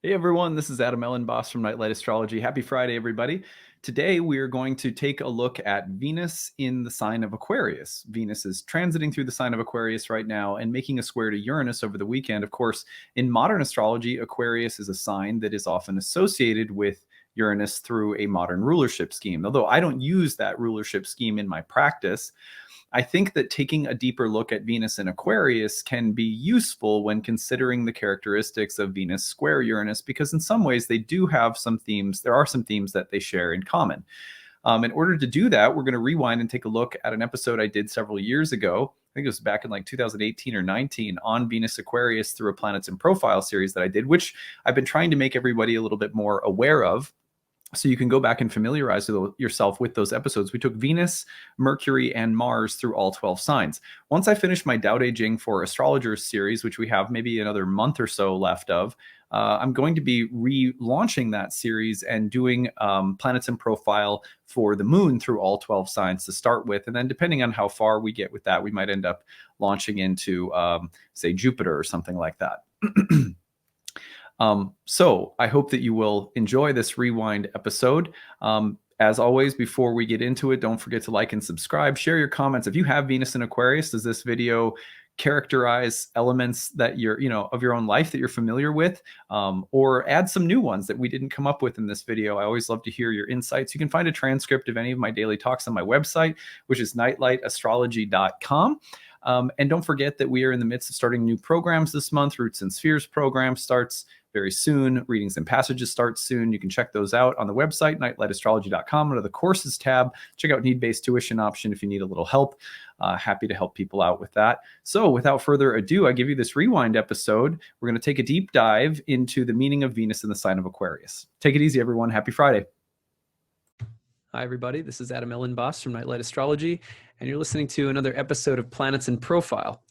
Hey everyone, this is Adam Elenbaas from Nightlight Astrology. Happy Friday, everybody. Today we are going to take a look at Venus in the sign of Aquarius. Venus is transiting through the sign of Aquarius right now and making a square to Uranus over the weekend. Of course, in modern astrology, Aquarius is a sign that is often associated with Uranus through a modern rulership scheme. Although I don't use that rulership scheme in my practice, I think that taking a deeper look at Venus in Aquarius can be useful when considering the characteristics of Venus square Uranus, because in some ways they do have some themes. There are some themes that they share in common. In order to do that, we're going to rewind and take a look at an episode I did several years ago. I think it was back in like 2018 or 19 on Venus Aquarius through a Planets in Profile series that I did, which I've been trying to make everybody a little bit more aware of. So you can go back and familiarize yourself with those episodes. We took Venus, Mercury, and Mars through all 12 signs. Once I finish my Tao Te Ching for Astrologers series, which we have maybe another month or so left of, I'm going to be relaunching that series and doing Planets in Profile for the Moon through all 12 signs to start with. And then depending on how far we get with that, we might end up launching into, say, Jupiter or something like that. So I hope that you will enjoy this rewind episode. As always, before we get into it, don't forget to like and subscribe. Share your comments. If you have Venus in Aquarius, does this video characterize elements that of your own life that you're familiar with, or add some new ones that we didn't come up with in this video? I always love to hear your insights. You can find a transcript of any of my daily talks on my website, which is nightlightastrology.com. And don't forget that we are in the midst of starting new programs this month. Roots and Spheres program starts very soon. Readings and Passages starts soon. You can check those out on the website, nightlightastrology.com, under the Courses tab. Check out Need-Based Tuition option if you need a little help. Happy to help people out with that. So without further ado, I give you this rewind episode. We're going to take a deep dive into the meaning of Venus in the sign of Aquarius. Take it easy, everyone. Happy Friday. Hi, everybody. This is Adam Elenbaas from Nightlight Astrology, and you're listening to another episode of Planets in Profile.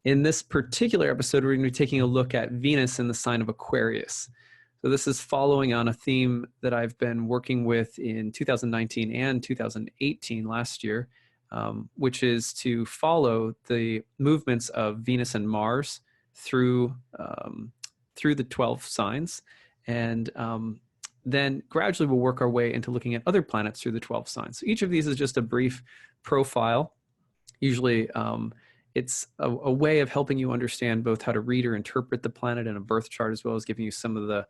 In this particular episode, we're going to be taking a look at Venus in the sign of Aquarius. So this is following on a theme that I've been working with in 2019 and 2018 last year, which is to follow the movements of Venus and Mars through the 12 signs, and then gradually we'll work our way into looking at other planets through the 12 signs. So each of these is just a brief profile. Usually it's a way of helping you understand both how to read or interpret the planet in a birth chart, as well as giving you some of the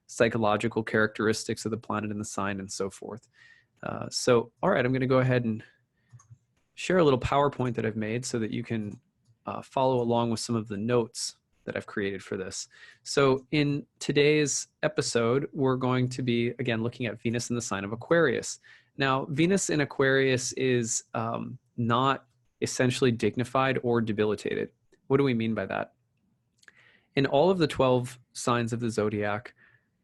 psychological characteristics of the planet and the sign and so forth. So, all right, I'm going to go ahead and share a little PowerPoint that I've made so that you can follow along with some of the notes that I've created for this. So in today's episode, we're going to be, again, looking at Venus in the sign of Aquarius. Now, Venus in Aquarius is not essentially dignified or debilitated. What do we mean by that? In all of the 12 signs of the zodiac,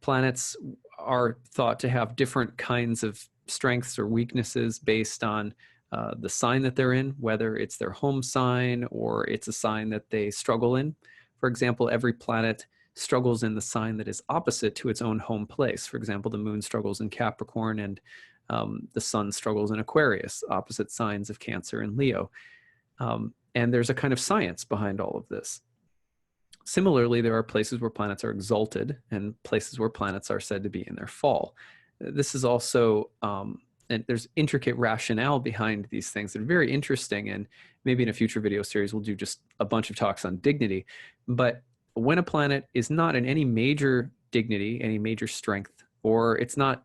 planets are thought to have different kinds of strengths or weaknesses based on the sign that they're in, whether it's their home sign or it's a sign that they struggle in. For example, every planet struggles in the sign that is opposite to its own home place. For example, the moon struggles in Capricorn, and the sun struggles in Aquarius, opposite signs of Cancer and Leo. And there's a kind of science behind all of this. Similarly, there are places where planets are exalted and places where planets are said to be in their fall. This is also, and there's intricate rationale behind these things that are very interesting, and maybe in a future video series we'll do just a bunch of talks on dignity. But when a planet is not in any major dignity, any major strength, or it's not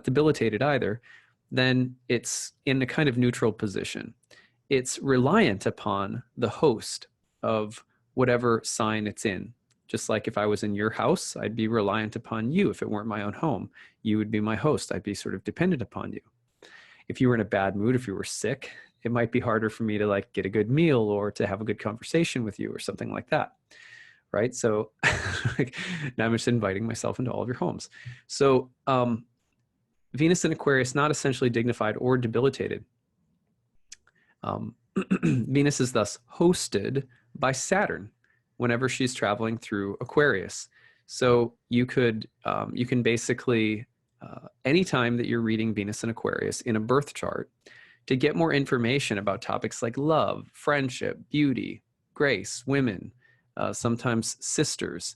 debilitated either, then it's in a kind of neutral position. It's reliant upon the host of whatever sign it's in. Just like if I was in your house, I'd be reliant upon you. If it weren't my own home, you would be my host. I'd be sort of dependent upon you. If you were in a bad mood, if you were sick, it might be harder for me to like get a good meal or to have a good conversation with you or something like that, right? So now I'm just inviting myself into all of your homes. So Venus in Aquarius, not essentially dignified or debilitated. Venus is thus hosted by Saturn whenever she's traveling through Aquarius. So you can basically, anytime that you're reading Venus in Aquarius in a birth chart, to get more information about topics like love, friendship, beauty, grace, women, sometimes sisters,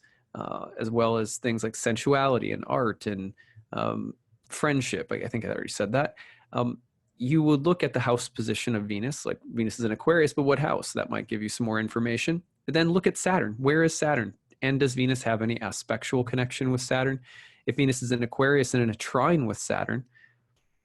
as well as things like sensuality and art and friendship. I think I already said that. You would look at the house position of Venus, like Venus is in Aquarius, but what house? That might give you some more information. But then look at Saturn. Where is Saturn? And does Venus have any aspectual connection with Saturn? If Venus is in Aquarius and in a trine with Saturn,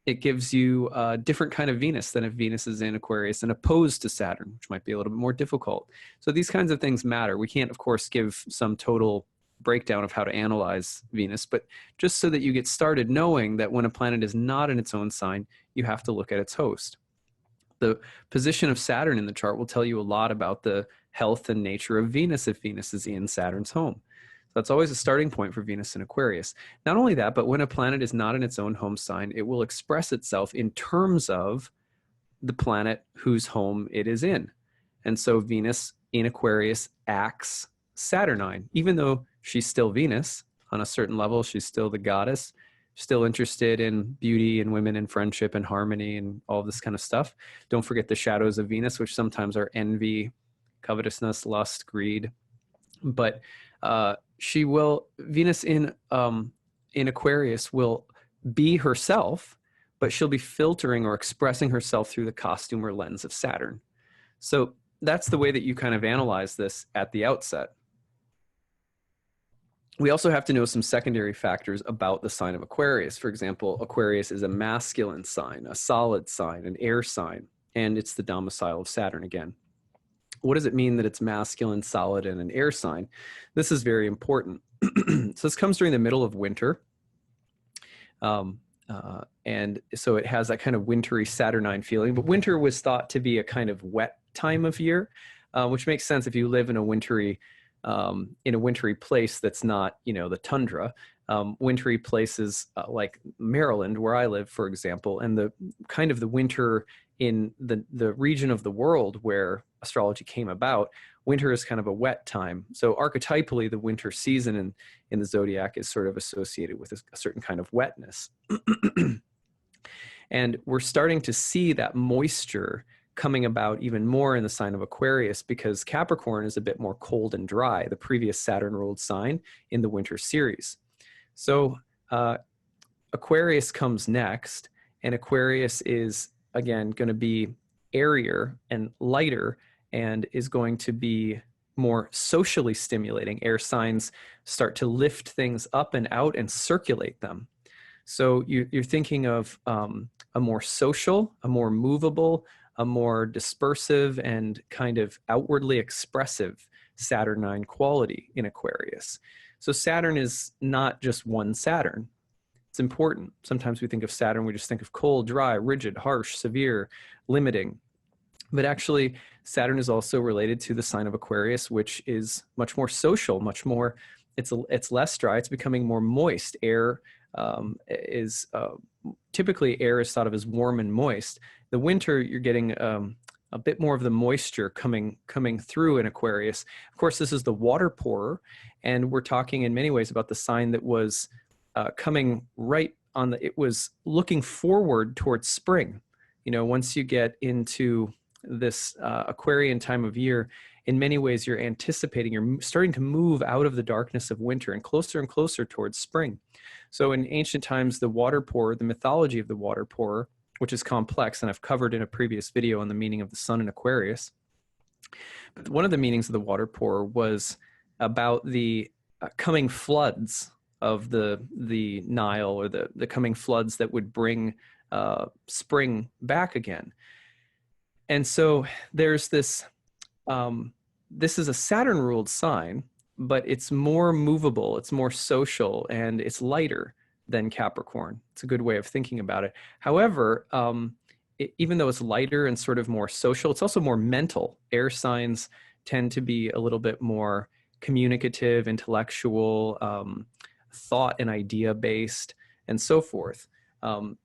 it gives you a different kind of Venus than if Venus is in Aquarius and opposed to Saturn, which might be a little bit more difficult. So these kinds of things matter. We can't, of course, give some total breakdown of how to analyze Venus, but just so that you get started knowing that when a planet is not in its own sign, you have to look at its host. The position of Saturn in the chart will tell you a lot about the health and nature of Venus if Venus is in Saturn's home. That's always a starting point for Venus in Aquarius. Not only that, but when a planet is not in its own home sign, it will express itself in terms of the planet whose home it is in. And so Venus in Aquarius acts Saturnine, even though she's still Venus on a certain level, she's still the goddess, still interested in beauty and women and friendship and harmony and all this kind of stuff. Don't forget the shadows of Venus, which sometimes are envy, covetousness, lust, greed. But Venus in Aquarius will be herself, but she'll be filtering or expressing herself through the costume or lens of Saturn. So that's the way that you kind of analyze this at the outset. We also have to know some secondary factors about the sign of Aquarius. For example, Aquarius is a masculine sign, a solid sign, an air sign, and it's the domicile of Saturn again. What does it mean that it's masculine, solid, and an air sign? This is very important. So this comes during the middle of winter. And so it has that kind of wintry Saturnine feeling. But winter was thought to be a kind of wet time of year, which makes sense if you live in a wintry place that's not, the tundra. Wintry places like Maryland, where I live, for example, and the kind of the winter in the region of the world where astrology came about, winter is kind of a wet time. So archetypally, the winter season in the zodiac is sort of associated with a certain kind of wetness. And we're starting to see that moisture coming about even more in the sign of Aquarius because Capricorn is a bit more cold and dry, the previous Saturn-ruled sign in the winter series. So Aquarius comes next, and Aquarius is, again, going to be airier and lighter and is going to be more socially stimulating. Air signs start to lift things up and out and circulate them. So you're thinking of a more social, a more movable, a more dispersive and kind of outwardly expressive Saturnine quality in Aquarius. So Saturn is not just one Saturn. It's important. Sometimes we think of Saturn, we just think of cold, dry, rigid, harsh, severe, limiting. But actually, Saturn is also related to the sign of Aquarius, which is much more social, much more, it's less dry, it's becoming more moist. Air is typically air is thought of as warm and moist. The winter, you're getting a bit more of the moisture coming through in Aquarius. Of course, this is the water pourer, and we're talking in many ways about the sign that was coming right on it was looking forward towards spring. Once you get into this Aquarian time of year, in many ways you're anticipating, you're starting to move out of the darkness of winter and closer towards spring. So in ancient times, the water pourer, the mythology of the water pourer, which is complex, and I've covered in a previous video on the meaning of the sun in Aquarius. But one of the meanings of the water pourer was about the coming floods of the Nile, or the coming floods that would bring spring back again. And so there's this, this is a Saturn-ruled sign, but it's more movable, it's more social, and it's lighter than Capricorn. It's a good way of thinking about it. However, even though it's lighter and sort of more social, it's also more mental. Air signs tend to be a little bit more communicative, intellectual, thought and idea based, and so forth. So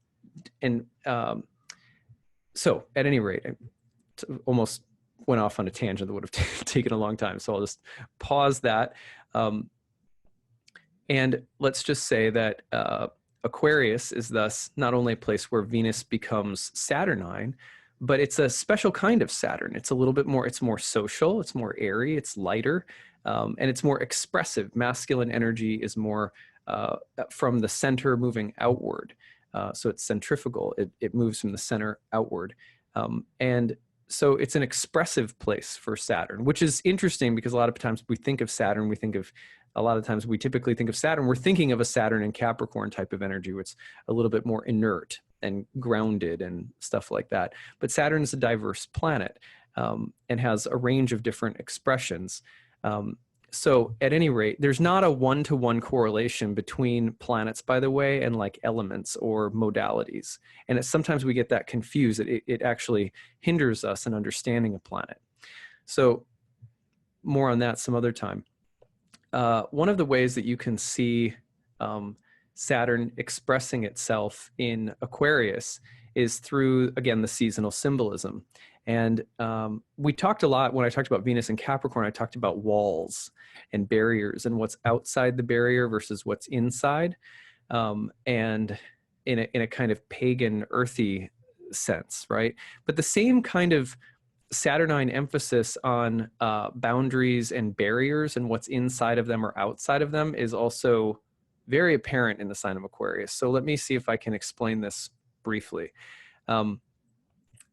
at any rate, I almost went off on a tangent that would have taken a long time. So I'll just pause that. And let's just say that Aquarius is thus not only a place where Venus becomes Saturnine, but it's a special kind of Saturn. It's a little bit more, it's more social, it's more airy, it's lighter. And it's more expressive. Masculine energy is more from the center moving outward. So it's centrifugal. It moves from the center outward. And so it's an expressive place for Saturn, which is interesting because a lot of times we think of Saturn, we typically think of Saturn, we're thinking of a Saturn and Capricorn type of energy, which is a little bit more inert and grounded and stuff like that. But Saturn is a diverse planet and has a range of different expressions. So at any rate, there's not a one-to-one correlation between planets, by the way, and like elements or modalities. And sometimes we get that confused. It actually hinders us in understanding a planet. So more on that some other time. One of the ways that you can see Saturn expressing itself in Aquarius is through, again, the seasonal symbolism. And we talked a lot, when I talked about Venus and Capricorn, I talked about walls and barriers and what's outside the barrier versus what's inside. And in a kind of pagan, earthy sense, right? But the same kind of Saturnine emphasis on boundaries and barriers and what's inside of them or outside of them is also very apparent in the sign of Aquarius. So let me see if I can explain this briefly.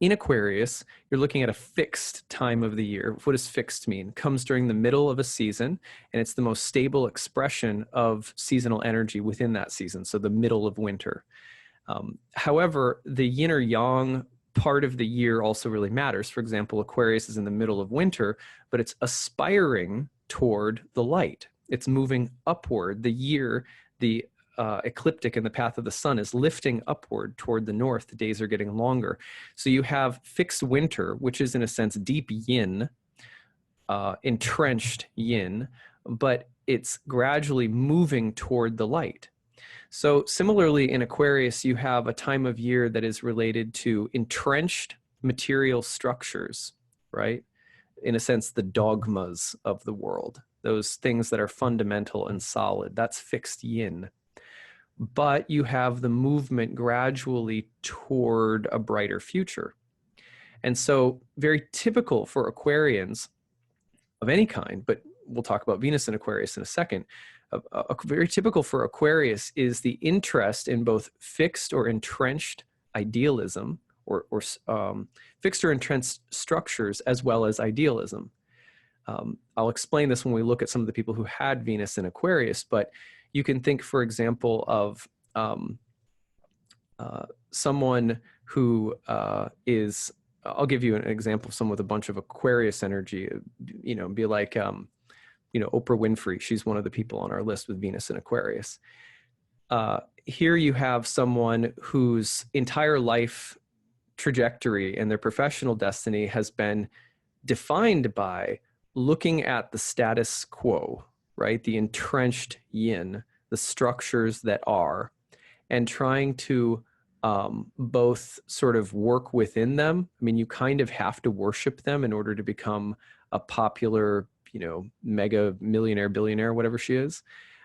In Aquarius, you're looking at a fixed time of the year. What does fixed mean? It comes during the middle of a season, and it's the most stable expression of seasonal energy within that season, so the middle of winter. However, the yin or yang part of the year also really matters. For example, Aquarius is in the middle of winter, but it's aspiring toward the light. It's moving upward. The year, the ecliptic in the path of the sun is lifting upward toward the north. The days are getting longer. So you have fixed winter, which is in a sense deep yin, entrenched yin, but it's gradually moving toward the light. So similarly in Aquarius, you have a time of year that is related to entrenched material structures, right? In a sense, the dogmas of the world, those things that are fundamental and solid. That's fixed yin. But you have the movement gradually toward a brighter future. And so very typical for Aquarians of any kind, but we'll talk about Venus and Aquarius in a second, very typical for Aquarius is the interest in both fixed or entrenched idealism or fixed or entrenched structures as well as idealism. I'll explain this when we look at some of the people who had Venus in Aquarius, but you can think, for example, of someone who is, I'll give you an example of someone with a bunch of Aquarius energy, be like, Oprah Winfrey. She's one of the people on our list with Venus in Aquarius. Here you have someone whose entire life trajectory and their professional destiny has been defined by looking at the status quo, right? The entrenched yin, the structures that are, and trying to both sort of work within them. I mean, you kind of have to worship them in order to become a popular, mega millionaire, billionaire, whatever she is.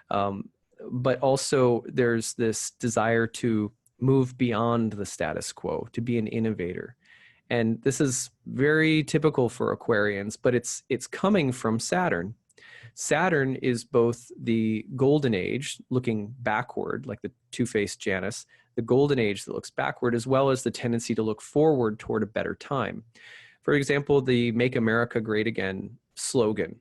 But also there's this desire to move beyond the status quo, to be an innovator. And this is very typical for Aquarians, but it's coming from Saturn. Saturn is both the golden age, looking backward, like the two-faced Janus, the golden age that looks backward, as well as the tendency to look forward toward a better time. For example, the Make America Great Again slogan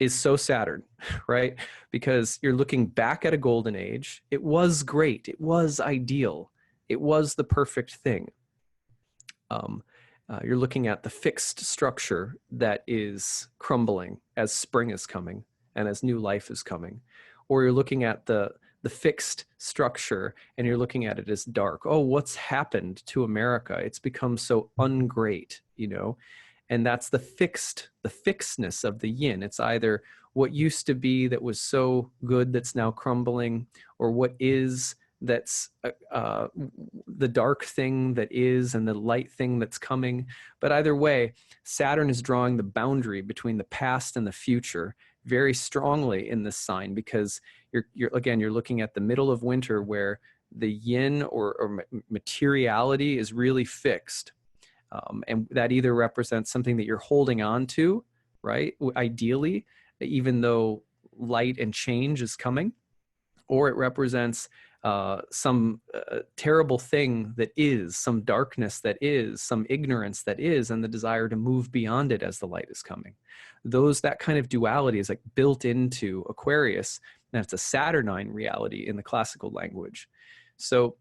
is so Saturn, right? Because you're looking back at a golden age. It was great. It was ideal. It was the perfect thing. You're looking at the fixed structure that is crumbling as spring is coming and as new life is coming. Or you're looking at the fixed structure and you're looking at it as dark. Oh, what's happened to America? It's become so ungreat, and that's the fixedness of the yin. It's either what used to be that was so good that's now crumbling, or what is that's the dark thing that is and the light thing that's coming. But either way, Saturn is drawing the boundary between the past and the future very strongly in this sign, because you're looking at the middle of winter where the yin or materiality is really fixed. And that either represents something that you're holding on to, right? Ideally, even though light and change is coming, or it represents some terrible thing that is, some darkness that is, some ignorance that is, and the desire to move beyond it as the light is coming. That kind of duality is like built into Aquarius, and it's a Saturnine reality in the classical language. So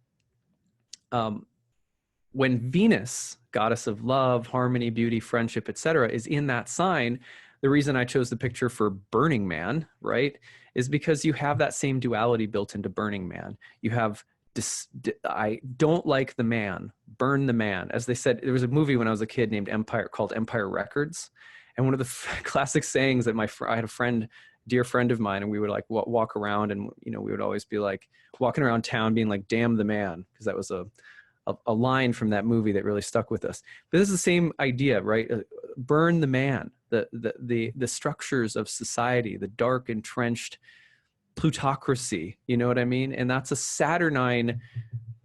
when Venus, goddess of love, harmony, beauty, friendship, etc., is in that sign, the reason I chose the picture for Burning Man, right, is because you have that same duality built into Burning Man. You have I don't like the man, burn the man. As they said, there was a movie when I was a kid named Empire, called Empire Records, and one of the classic sayings that I had a friend, dear friend of mine, and we would like walk around, and we would always be like walking around town being like, damn the man, because that was a line from that movie that really stuck with us. But this is the same idea, right? Burn the man, the structures of society, the dark entrenched plutocracy, you know what I mean? And that's a Saturnine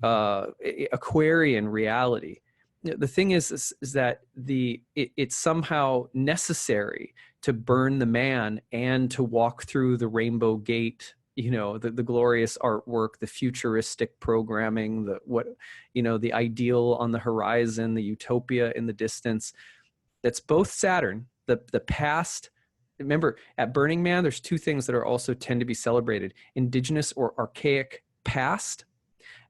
Aquarian reality. The thing is that it's somehow necessary to burn the man and to walk through the rainbow gate, the glorious artwork, the futuristic programming, the ideal on the horizon, the utopia in the distance. That's both Saturn, the past. Remember, at Burning Man, there's two things that are also tend to be celebrated: indigenous or archaic past,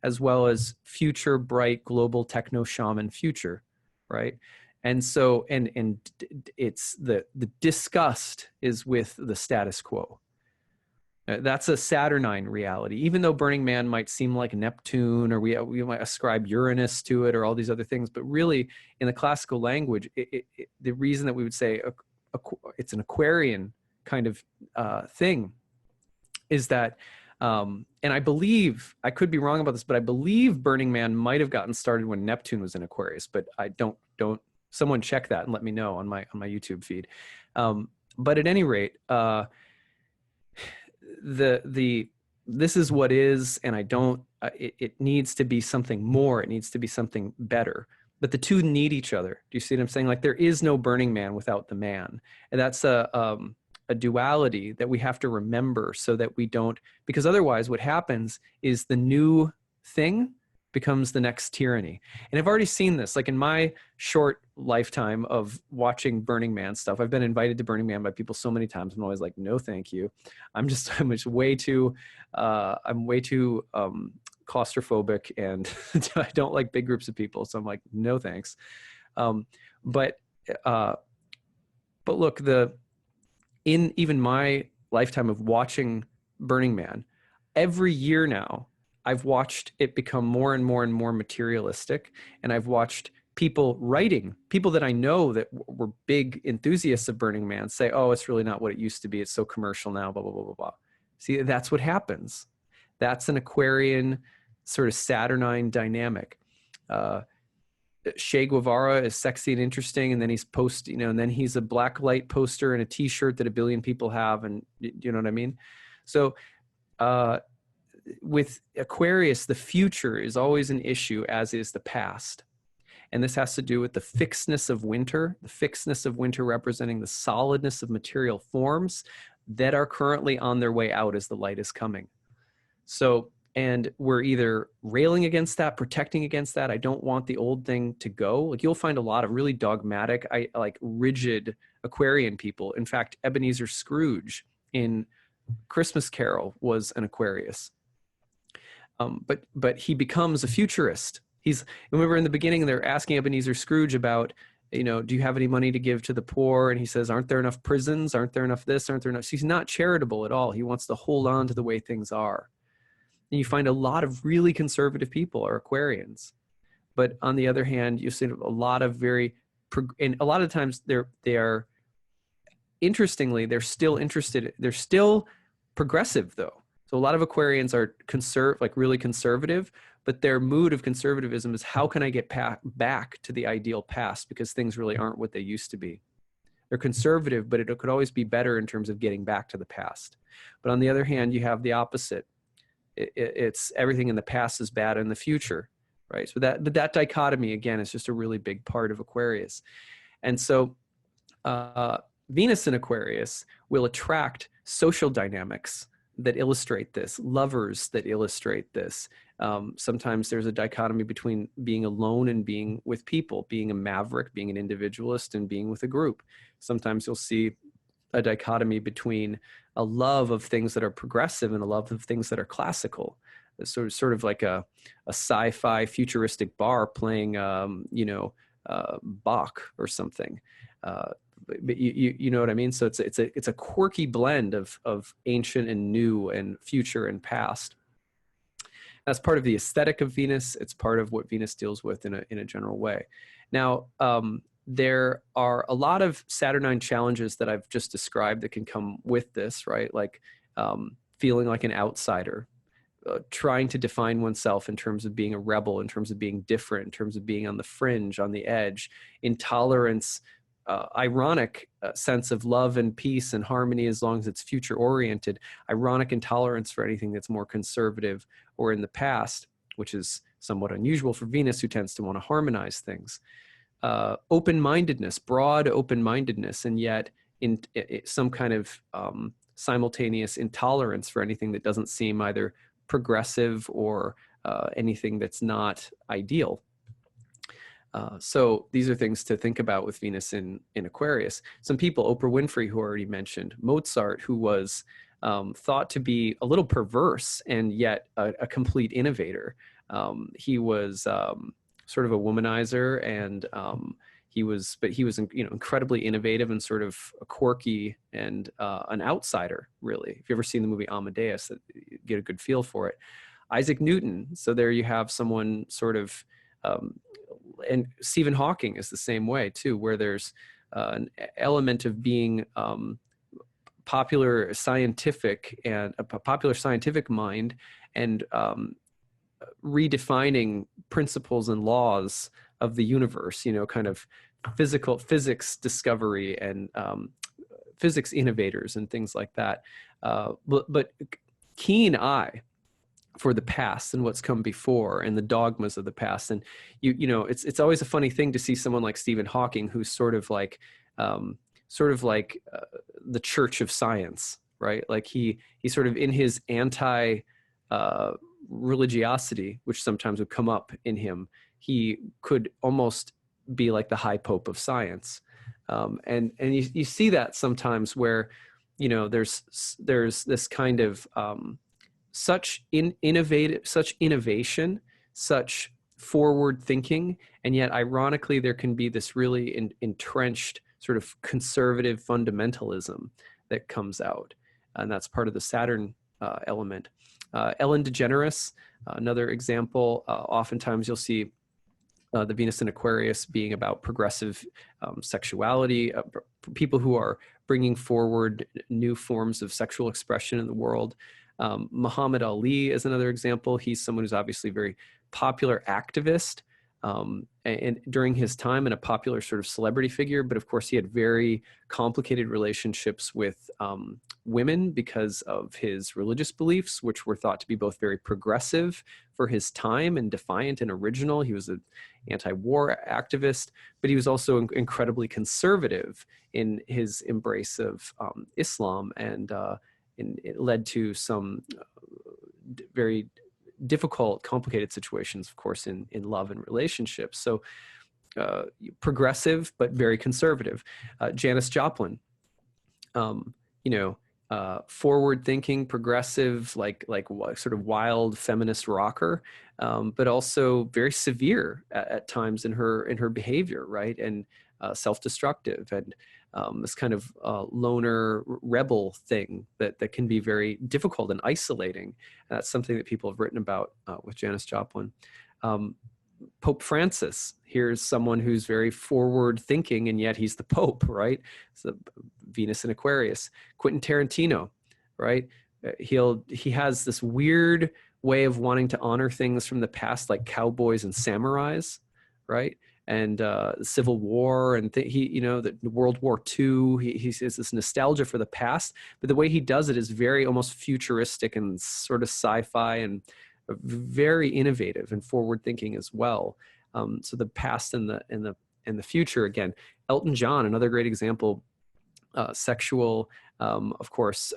as well as future, bright, global techno shaman future, right? And so, and it's the disgust is with the status quo. That's a Saturnine reality, even though Burning Man might seem like Neptune, or we might ascribe Uranus to it, or all these other things. But really, in the classical language, the reason that we would say it's an Aquarian kind of thing is that, and I believe, I could be wrong about this, but I believe Burning Man might have gotten started when Neptune was in Aquarius, but I don't, someone check that and let me know on my YouTube feed. But at any rate, this is what is, and I don't, it needs to be something more. It needs to be something better. But the two need each other. Do you see what I'm saying? Like, there is no Burning Man without the man. And that's a duality that we have to remember, so that we don't, because otherwise what happens is the new thing becomes the next tyranny. And I've already seen this, like in my short lifetime of watching Burning Man stuff. I've been invited to Burning Man by people so many times. I'm always like, no, thank you. I'm just way too claustrophobic, and I don't like big groups of people. So I'm like, no, thanks. But look, in even my lifetime of watching Burning Man, every year now, I've watched it become more and more and more materialistic. And I've watched people that I know that were big enthusiasts of Burning Man say, oh, it's really not what it used to be. It's so commercial now, blah, blah, blah, blah, blah. See, that's what happens. That's an Aquarian sort of Saturnine dynamic. Che Guevara is sexy and interesting, and then he's and then he's a black light poster and a t-shirt that a billion people have, and you know what I mean? So with Aquarius, the future is always an issue, as is the past. And this has to do with the fixedness of winter representing the solidness of material forms that are currently on their way out as the light is coming. So, and we're either railing against that, protecting against that. I don't want the old thing to go. Like, you'll find a lot of really dogmatic, rigid Aquarian people. In fact, Ebenezer Scrooge in Christmas Carol was an Aquarius. But he becomes a futurist. Remember in the beginning, they're asking Ebenezer Scrooge about, do you have any money to give to the poor? And he says, aren't there enough prisons? Aren't there enough this? Aren't there enough? So he's not charitable at all. He wants to hold on to the way things are. And you find a lot of really conservative people are Aquarians. But on the other hand, you see a lot of and a lot of times they are, interestingly, they're still progressive though. So a lot of Aquarians are really conservative, but their mood of conservatism is, how can I get back to the ideal past, because things really aren't what they used to be. They're conservative, but it could always be better in terms of getting back to the past. But on the other hand, you have the opposite. It's everything in the past is bad in the future, right? So that dichotomy, again, is just a really big part of Aquarius. And so Venus in Aquarius will attract social dynamics that illustrate this, lovers that illustrate this. Sometimes there's a dichotomy between being alone and being with people, being a maverick, being an individualist, and being with a group. Sometimes you'll see a dichotomy between a love of things that are progressive and a love of things that are classical. Sort of like a sci-fi futuristic bar playing, Bach or something. But you know what I mean? So it's a quirky blend of ancient and new and future and past. That's part of the aesthetic of Venus. It's part of what Venus deals with in a general way. Now, there are a lot of Saturnine challenges that I've just described that can come with this, right? Like feeling like an outsider, trying to define oneself in terms of being a rebel, in terms of being different, in terms of being on the fringe, on the edge, intolerance, ironic sense of love and peace and harmony as long as it's future oriented, ironic intolerance for anything that's more conservative or in the past, which is somewhat unusual for Venus, who tends to want to harmonize things. Open-mindedness, broad open-mindedness, and yet in some kind of simultaneous intolerance for anything that doesn't seem either progressive or anything that's not ideal. So these are things to think about with Venus in Aquarius. Some people, Oprah Winfrey, who already mentioned, Mozart, who was thought to be a little perverse and yet a complete innovator. He was sort of a womanizer, and he was incredibly innovative and sort of quirky and an outsider, really. If you've ever seen the movie Amadeus, you get a good feel for it. Isaac Newton. So there you have someone sort of, and Stephen Hawking is the same way too, where there's an element of being popular scientific and a popular scientific mind, and redefining principles and laws of the universe, kind of physics discovery and physics innovators and things like that. But keen eye for the past and what's come before and the dogmas of the past. And it's always a funny thing to see someone like Stephen Hawking, who's sort of like the church of science, right? Like he sort of, in his anti religiosity, which sometimes would come up in him, he could almost be like the high pope of science. And you see that sometimes where, there's this kind of such innovation, such forward thinking, and yet ironically there can be this really entrenched sort of conservative fundamentalism that comes out, and that's part of the Saturn element. Ellen DeGeneres, another example. Oftentimes you'll see the Venus in Aquarius being about progressive sexuality, people who are bringing forward new forms of sexual expression in the world. Muhammad Ali is another example. He's someone who's obviously very popular activist, and during his time, and a popular sort of celebrity figure, but of course he had very complicated relationships with women because of his religious beliefs, which were thought to be both very progressive for his time and defiant and original. He was an anti-war activist, but he was also incredibly conservative in his embrace of Islam, and it led to some very difficult, complicated situations, of course, in love and relationships. So progressive, but very conservative. Janis Joplin, forward thinking, progressive, like sort of wild feminist rocker, but also very severe at times in her behavior, right? And self-destructive, and this kind of loner rebel thing that can be very difficult and isolating. And that's something that people have written about with Janis Joplin. Pope Francis, here's someone who's very forward thinking, and yet he's the Pope, right? So Venus in Aquarius. Quentin Tarantino, right? He has this weird way of wanting to honor things from the past, like cowboys and samurais, right? And Civil War, and the World War II. He has this nostalgia for the past, but the way he does it is very almost futuristic and sort of sci-fi, and very innovative and forward-thinking as well. So the past and the future again. Elton John, another great example. sexual, of course,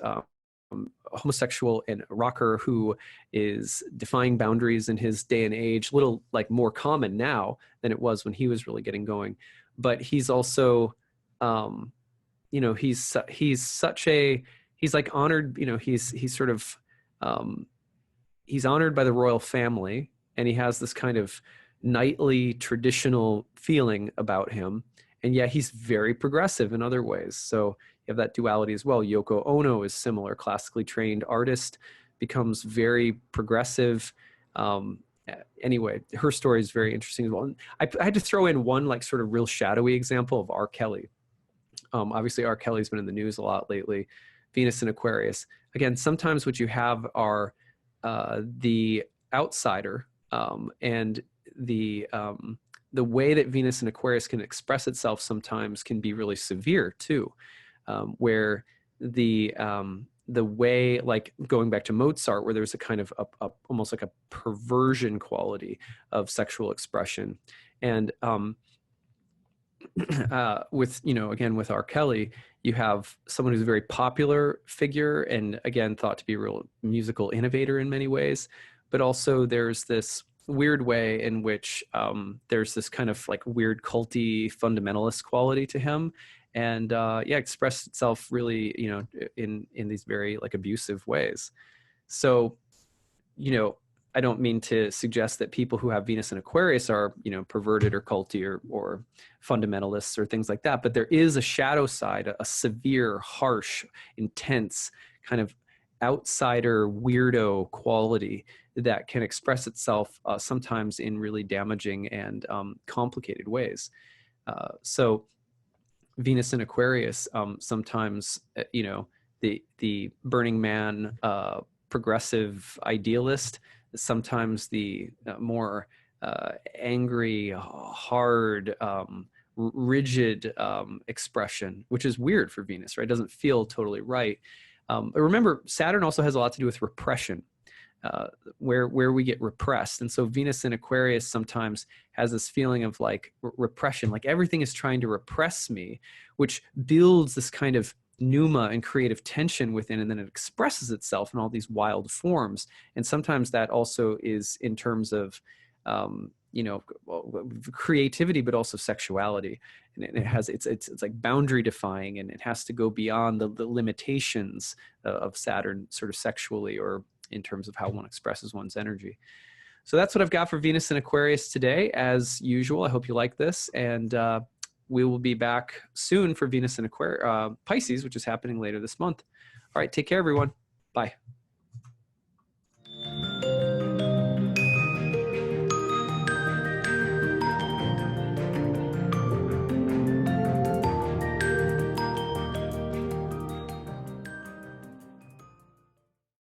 homosexual and rocker who is defying boundaries in his day and age, little like more common now than it was when he was really getting going. But he's also, he's like honored, he's sort of, he's honored by the royal family, and he has this kind of knightly traditional feeling about him. And yet he's very progressive in other ways. So you have that duality as well. Yoko Ono is similar, classically trained artist, becomes very progressive. Anyway, her story is very interesting as well. And I had to throw in one like sort of real shadowy example of R. Kelly. Obviously, R. Kelly's been in the news a lot lately. Venus and Aquarius. Again, sometimes what you have are the outsider and the way that Venus and Aquarius can express itself sometimes can be really severe too, where the way, like going back to Mozart, where there's a kind of almost like a perversion quality of sexual expression. And with, again, with R. Kelly, you have someone who's a very popular figure and again, thought to be a real musical innovator in many ways, but also there's this weird way in which there's this kind of like weird culty fundamentalist quality to him, and expressed itself really in these very like abusive ways. So I don't mean to suggest that people who have Venus and Aquarius are perverted or culty or fundamentalists or things like that, but there is a shadow side, a severe, harsh, intense kind of outsider weirdo quality that can express itself sometimes in really damaging and complicated ways. So Venus and Aquarius, sometimes, the Burning Man, progressive idealist, sometimes the more angry, hard, rigid expression, which is weird for Venus, right? It doesn't feel totally right. But remember, Saturn also has a lot to do with repression, where we get repressed. And so Venus in Aquarius sometimes has this feeling of like repression, like everything is trying to repress me, which builds this kind of pneuma and creative tension within, and then it expresses itself in all these wild forms. And sometimes that also is in terms of creativity, but also sexuality. And it has it's like boundary defying, and it has to go beyond the limitations of Saturn sort of sexually, or in terms of how one expresses one's energy. So that's what I've got for Venus and Aquarius today. As usual, I hope you like this, and we will be back soon for Venus and Aquarius, Pisces, which is happening later this month. All right, take care, everyone. Bye.